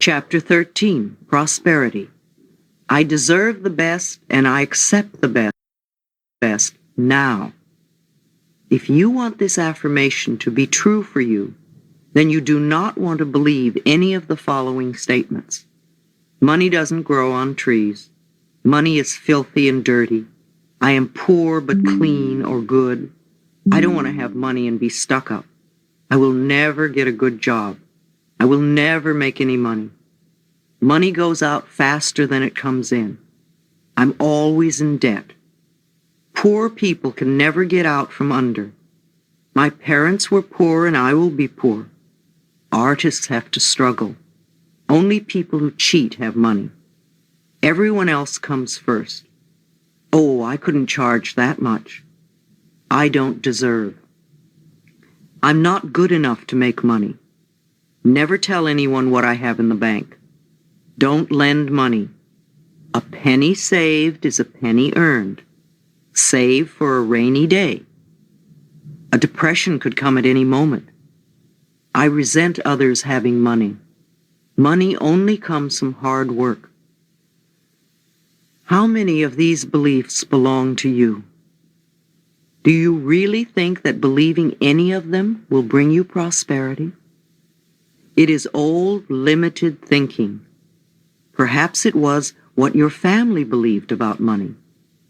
Chapter 13, Prosperity. I deserve the best and I accept the best now. If you want this affirmation to be true for you, then you do not want to believe any of the following statements. Money doesn't grow on trees. Money is filthy and dirty. I am poor but clean or good. I don't want to have money and be stuck up. I will never get a good job. I will never make any money. Money goes out faster than it comes in. I'm always in debt. Poor people can never get out from under. My parents were poor and I will be poor. Artists have to struggle. Only people who cheat have money. Everyone else comes first. Oh, I couldn't charge that much. I don't deserve. I'm not good enough to make money. Never tell anyone what I have in the bank. Don't lend money. A penny saved is a penny earned. Save for a rainy day. A depression could come at any moment. I resent others having money. Money only comes from hard work. How many of these beliefs belong to you? Do you really think that believing any of them will bring you prosperity? It is old, limited thinking. Perhaps it was what your family believed about money,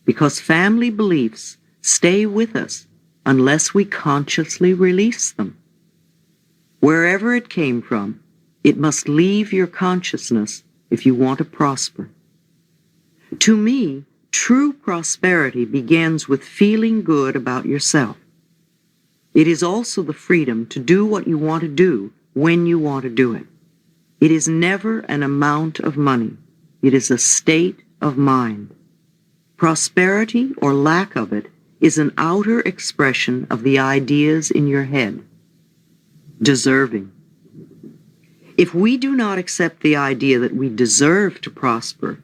because family beliefs stay with us unless we consciously release them. Wherever it came from, it must leave your consciousness if you want to prosper. To me, true prosperity begins with feeling good about yourself. It is also the freedom to do what you want to do when you want to do it. It is never an amount of money. It is a state of mind. Prosperity, or lack of it, is an outer expression of the ideas in your head. Deserving. If we do not accept the idea that we deserve to prosper,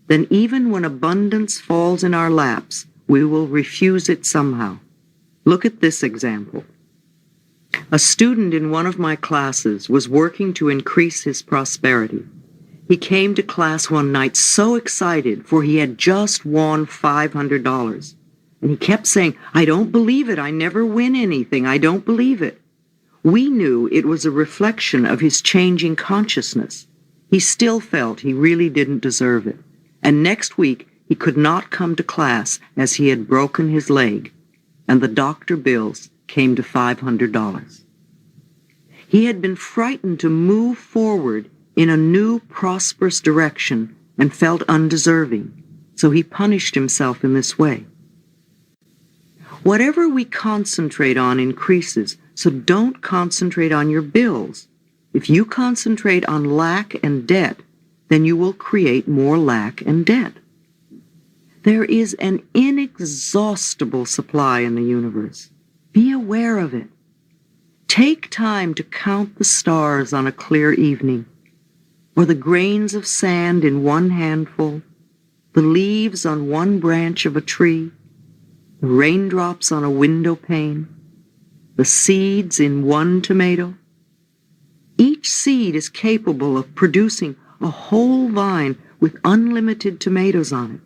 then even when abundance falls in our laps, we will refuse it somehow. Look at this example. A student in one of my classes was working to increase his prosperity. He came to class one night so excited, for he had just won $500. And he kept saying, "I don't believe it. I never win anything. I don't believe it." We knew it was a reflection of his changing consciousness. He still felt he really didn't deserve it. And next week, he could not come to class as he had broken his leg, and the doctor bills came to $500. He had been frightened to move forward in a new prosperous direction and felt undeserving, so he punished himself in this way. Whatever we concentrate on increases, so don't concentrate on your bills. If you concentrate on lack and debt, then you will create more lack and debt. There is an inexhaustible supply in the universe. Be aware of it. Take time to count the stars on a clear evening, or the grains of sand in one handful, the leaves on one branch of a tree, the raindrops on a window pane, the seeds in one tomato. Each seed is capable of producing a whole vine with unlimited tomatoes on it.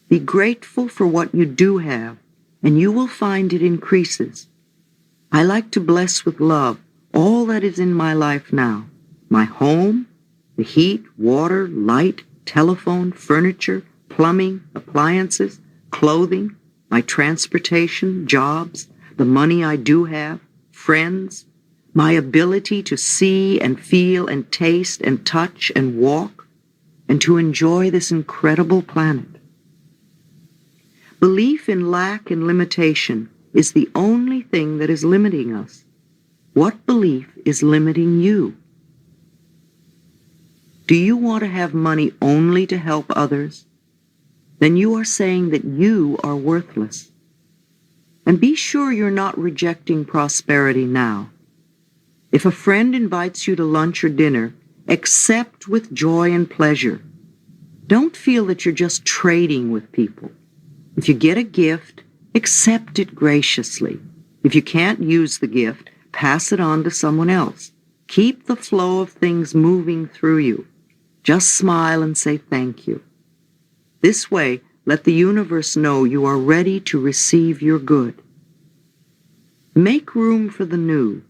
Be grateful for what you do have, and you will find it increases. I like to bless with love all that is in my life now: my home, the heat, water, light, telephone, furniture, plumbing, appliances, clothing, my transportation, jobs, the money I do have, friends, my ability to see and feel and taste and touch and walk, and to enjoy this incredible planet. Belief in lack and limitation is the only thing that is limiting us. What belief is limiting you? Do you want to have money only to help others? Then you are saying that you are worthless. And be sure you're not rejecting prosperity now. If a friend invites you to lunch or dinner, accept with joy and pleasure. Don't feel that you're just trading with people. If you get a gift, accept it graciously. If you can't use the gift, pass it on to someone else. Keep the flow of things moving through you. Just smile and say thank you. This way, let the universe know you are ready to receive your good. Make room for the new.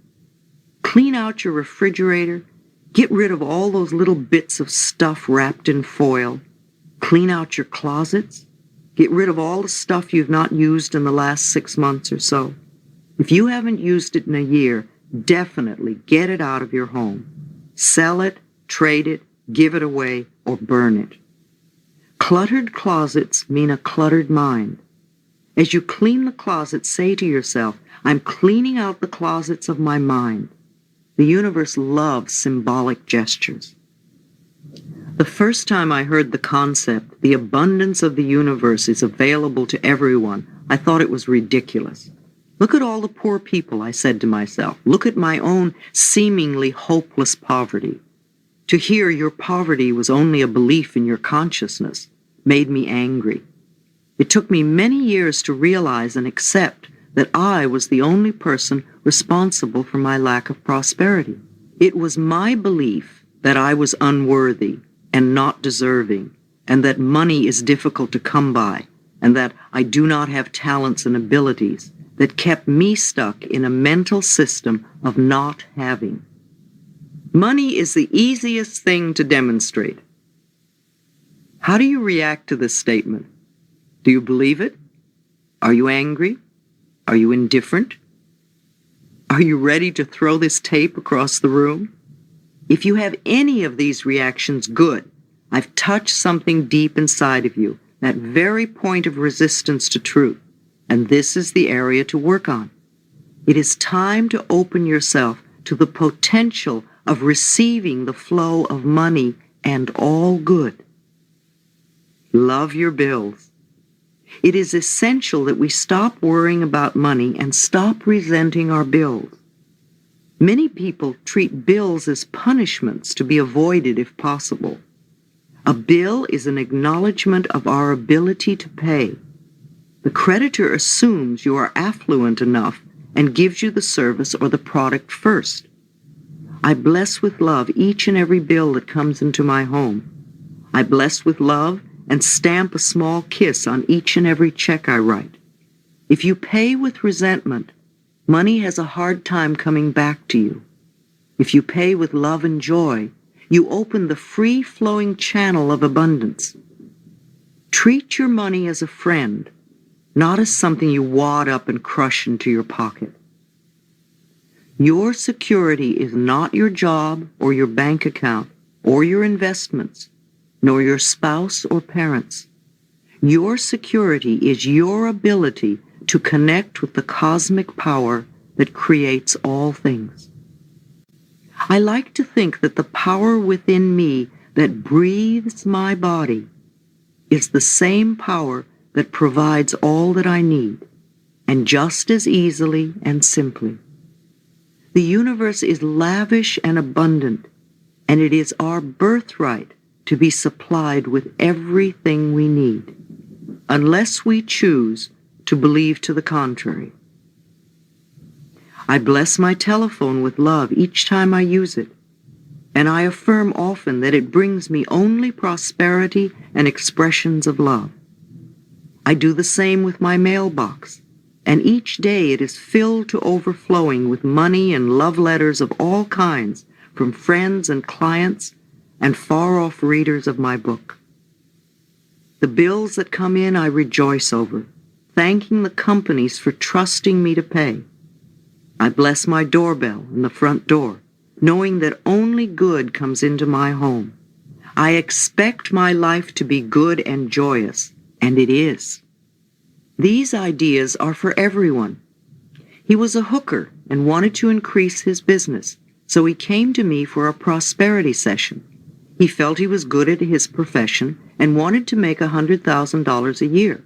Clean out your refrigerator. Get rid of all those little bits of stuff wrapped in foil. Clean out your closets. Get rid of all the stuff you've not used in the last 6 months or so. If you haven't used it in a year, definitely get it out of your home. Sell it, trade it, give it away, or burn it. Cluttered closets mean a cluttered mind. As you clean the closet, say to yourself, I'm cleaning out the closets of my mind. The universe loves symbolic gestures. The first time I heard the concept, the abundance of the universe is available to everyone, I thought it was ridiculous. Look at all the poor people, I said to myself. Look at my own seemingly hopeless poverty. To hear your poverty was only a belief in your consciousness made me angry. It took me many years to realize and accept that I was the only person responsible for my lack of prosperity. It was my belief that I was unworthy and not deserving, and that money is difficult to come by, and that I do not have talents and abilities, that kept me stuck in a mental system of not having. Money is the easiest thing to demonstrate. How do you react to this statement? Do you believe it? Are you angry? Are you indifferent? Are you ready to throw this tape across the room? If you have any of these reactions, good. I've touched something deep inside of you, that very point of resistance to truth, and this is the area to work on. It is time to open yourself to the potential of receiving the flow of money and all good. Love your bills. It is essential that we stop worrying about money and stop resenting our bills. Many people treat bills as punishments to be avoided if possible. A bill is an acknowledgement of our ability to pay. The creditor assumes you are affluent enough and gives you the service or the product first. I bless with love each and every bill that comes into my home. I bless with love and stamp a small kiss on each and every check I write. If you pay with resentment, money has a hard time coming back to you. If you pay with love and joy, you open the free-flowing channel of abundance. Treat your money as a friend, not as something you wad up and crush into your pocket. Your security is not your job or your bank account or your investments, nor your spouse or parents. Your security is your ability to connect with the cosmic power that creates all things. I like to think that the power within me that breathes my body is the same power that provides all that I need, and just as easily and simply. The universe is lavish and abundant, and it is our birthright to be supplied with everything we need, unless we choose to believe to the contrary. I bless my telephone with love each time I use it, and I affirm often that it brings me only prosperity and expressions of love. I do the same with my mailbox, and each day it is filled to overflowing with money and love letters of all kinds from friends and clients and far-off readers of my book. The bills that come in I rejoice over, thanking the companies for trusting me to pay. I bless my doorbell and the front door, knowing that only good comes into my home. I expect my life to be good and joyous, and it is. These ideas are for everyone. He was a hooker and wanted to increase his business, so he came to me for a prosperity session. He felt he was good at his profession and wanted to make $100,000 a year.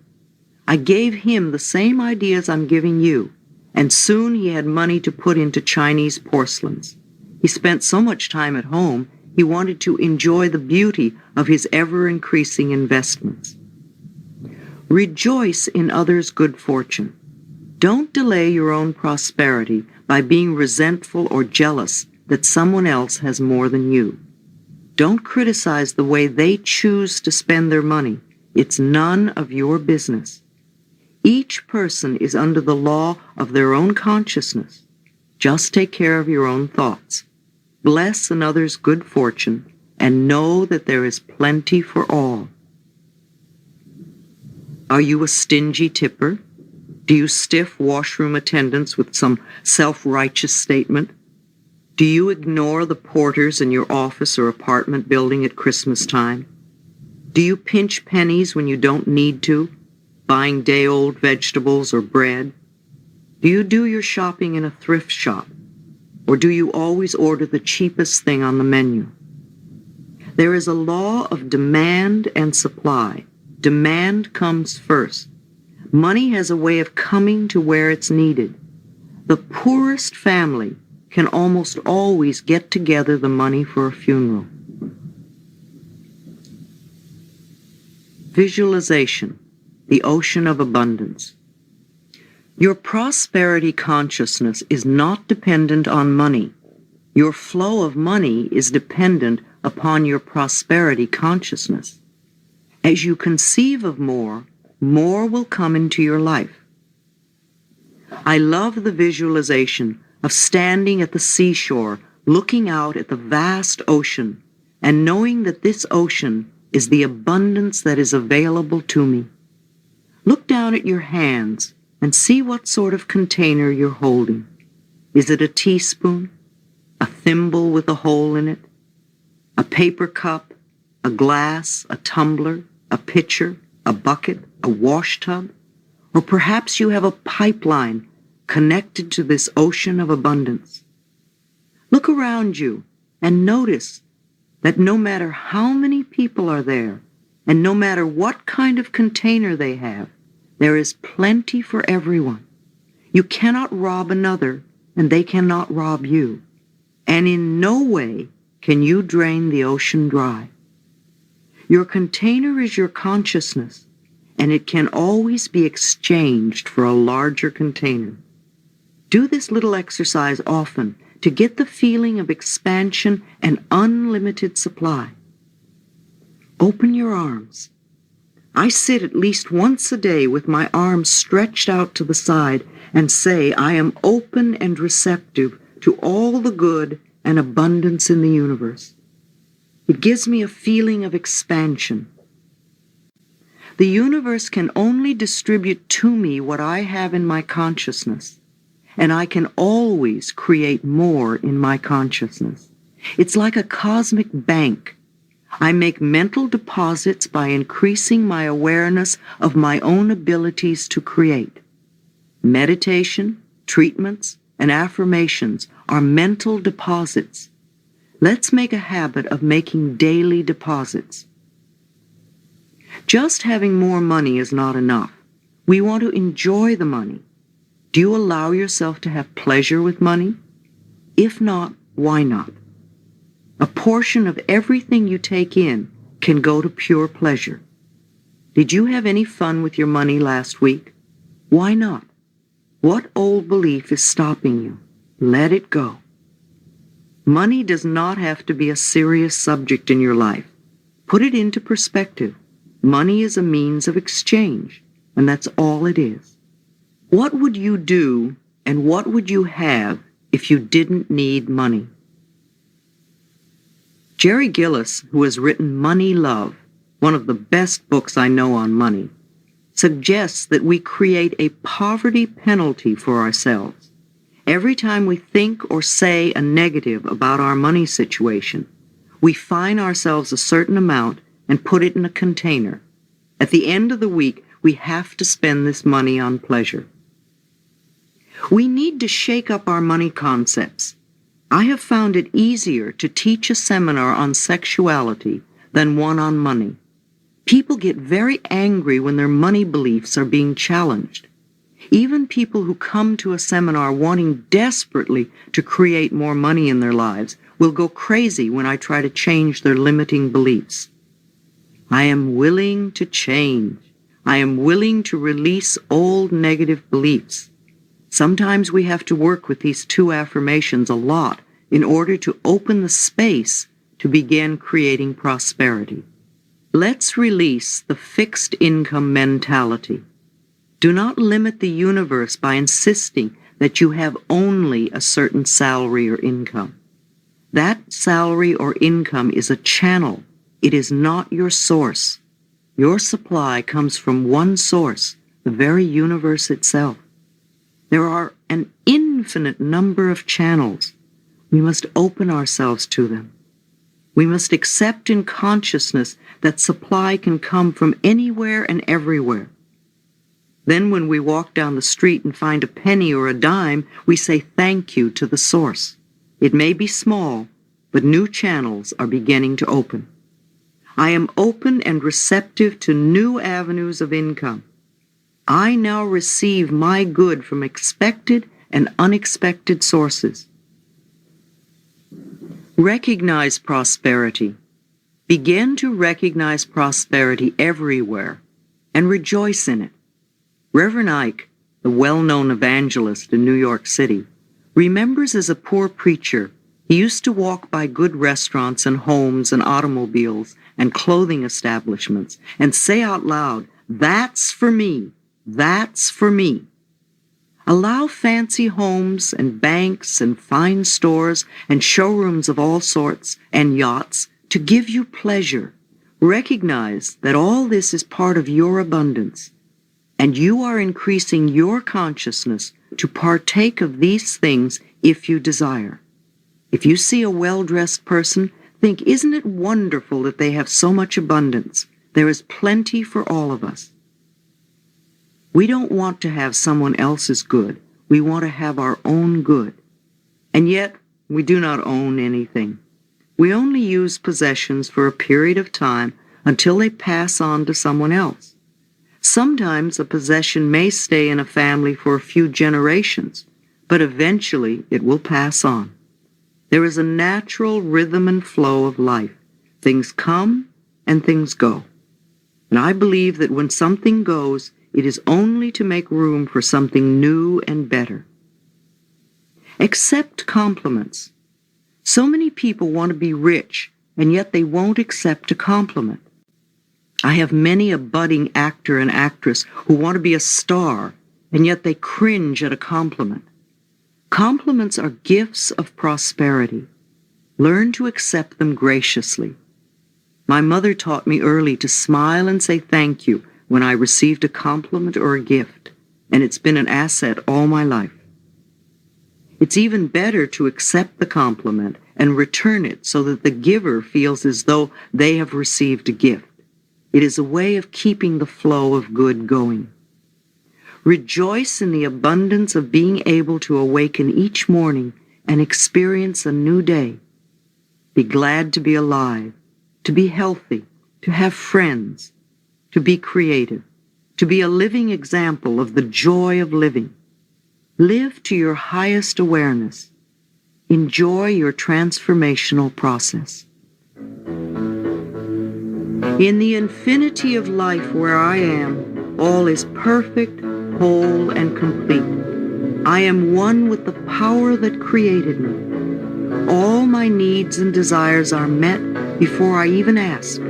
I gave him the same ideas I'm giving you, and soon he had money to put into Chinese porcelains. He spent so much time at home, he wanted to enjoy the beauty of his ever-increasing investments. Rejoice in others' good fortune. Don't delay your own prosperity by being resentful or jealous that someone else has more than you. Don't criticize the way they choose to spend their money. It's none of your business. Each person is under the law of their own consciousness. Just take care of your own thoughts. Bless another's good fortune, and know that there is plenty for all. Are you a stingy tipper? Do you stiff washroom attendants with some self-righteous statement? Do you ignore the porters in your office or apartment building at Christmas time? Do you pinch pennies when you don't need to, buying day-old vegetables or bread? Do you do your shopping in a thrift shop? Or do you always order the cheapest thing on the menu? There is a law of demand and supply. Demand comes first. Money has a way of coming to where it's needed. The poorest family can almost always get together the money for a funeral. Visualization, the ocean of abundance. Your prosperity consciousness is not dependent on money. Your flow of money is dependent upon your prosperity consciousness. As you conceive of more will come into your life. I love the visualization of standing at the seashore, looking out at the vast ocean, and knowing that this ocean is the abundance that is available to me. Look down at your hands and see what sort of container you're holding. Is it a teaspoon? A thimble with a hole in it? A paper cup? A glass? A tumbler? A pitcher? A bucket? A wash tub? Or perhaps you have a pipeline connected to this ocean of abundance. Look around you and notice that no matter how many people are there, and no matter what kind of container they have, there is plenty for everyone. You cannot rob another, and they cannot rob you. And in no way can you drain the ocean dry. Your container is your consciousness, and it can always be exchanged for a larger container. Do this little exercise often to get the feeling of expansion and unlimited supply. Open your arms. I sit at least once a day with my arms stretched out to the side and say, I am open and receptive to all the good and abundance in the universe. It gives me a feeling of expansion. The universe can only distribute to me what I have in my consciousness, and I can always create more in my consciousness. It's like a cosmic bank. I make mental deposits by increasing my awareness of my own abilities to create. Meditation, treatments, and affirmations are mental deposits. Let's make a habit of making daily deposits. Just having more money is not enough. We want to enjoy the money. Do you allow yourself to have pleasure with money? If not, why not? A portion of everything you take in can go to pure pleasure. Did you have any fun with your money last week? Why not? What old belief is stopping you? Let it go. Money does not have to be a serious subject in your life. Put it into perspective. Money is a means of exchange, and that's all it is. What would you do and what would you have if you didn't need money? Jerry Gillis, who has written Money Love, one of the best books I know on money, suggests that we create a poverty penalty for ourselves. Every time we think or say a negative about our money situation, we fine ourselves a certain amount and put it in a container. At the end of the week, we have to spend this money on pleasure. We need to shake up our money concepts. I have found it easier to teach a seminar on sexuality than one on money. People get very angry when their money beliefs are being challenged. Even people who come to a seminar wanting desperately to create more money in their lives will go crazy when I try to change their limiting beliefs. I am willing to change. I am willing to release old negative beliefs. Sometimes we have to work with these two affirmations a lot in order to open the space to begin creating prosperity. Let's release the fixed income mentality. Do not limit the universe by insisting that you have only a certain salary or income. That salary or income is a channel. It is not your source. Your supply comes from one source, the very universe itself. There are an infinite number of channels. We must open ourselves to them. We must accept in consciousness that supply can come from anywhere and everywhere. Then when we walk down the street and find a penny or a dime, we say thank you to the source. It may be small, but new channels are beginning to open. I am open and receptive to new avenues of income. I now receive my good from expected and unexpected sources. Recognize prosperity. Begin to recognize prosperity everywhere and rejoice in it. Reverend Ike, the well-known evangelist in New York City, remembers as a poor preacher, he used to walk by good restaurants and homes and automobiles and clothing establishments and say out loud, "That's for me, that's for me." Allow fancy homes and banks and fine stores and showrooms of all sorts and yachts to give you pleasure. Recognize that all this is part of your abundance, and you are increasing your consciousness to partake of these things if you desire. If you see a well-dressed person, think, isn't it wonderful that they have so much abundance? There is plenty for all of us. We don't want to have someone else's good. We want to have our own good. And yet, we do not own anything. We only use possessions for a period of time until they pass on to someone else. Sometimes a possession may stay in a family for a few generations, but eventually it will pass on. There is a natural rhythm and flow of life. Things come and things go. And I believe that when something goes, it is only to make room for something new and better. Accept compliments. So many people want to be rich, and yet they won't accept a compliment. I have many a budding actor and actress who want to be a star, and yet they cringe at a compliment. Compliments are gifts of prosperity. Learn to accept them graciously. My mother taught me early to smile and say thank you when I received a compliment or a gift, and it's been an asset all my life. It's even better to accept the compliment and return it so that the giver feels as though they have received a gift. It is a way of keeping the flow of good going. Rejoice in the abundance of being able to awaken each morning and experience a new day. Be glad to be alive, to be healthy, to have friends, to be creative, to be a living example of the joy of living. Live to your highest awareness. Enjoy your transformational process. In the infinity of life where I am, all is perfect, whole, and complete. I am one with the power that created me. All my needs and desires are met before I even ask.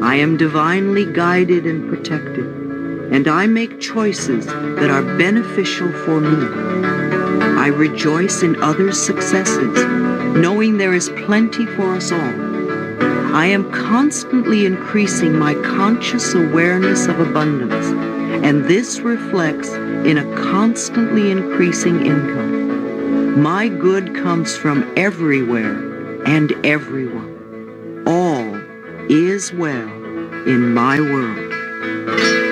I am divinely guided and protected, and I make choices that are beneficial for me. I rejoice in others' successes, knowing there is plenty for us all. I am constantly increasing my conscious awareness of abundance, and this reflects in a constantly increasing income. My good comes from everywhere and everyone. All is well in my world.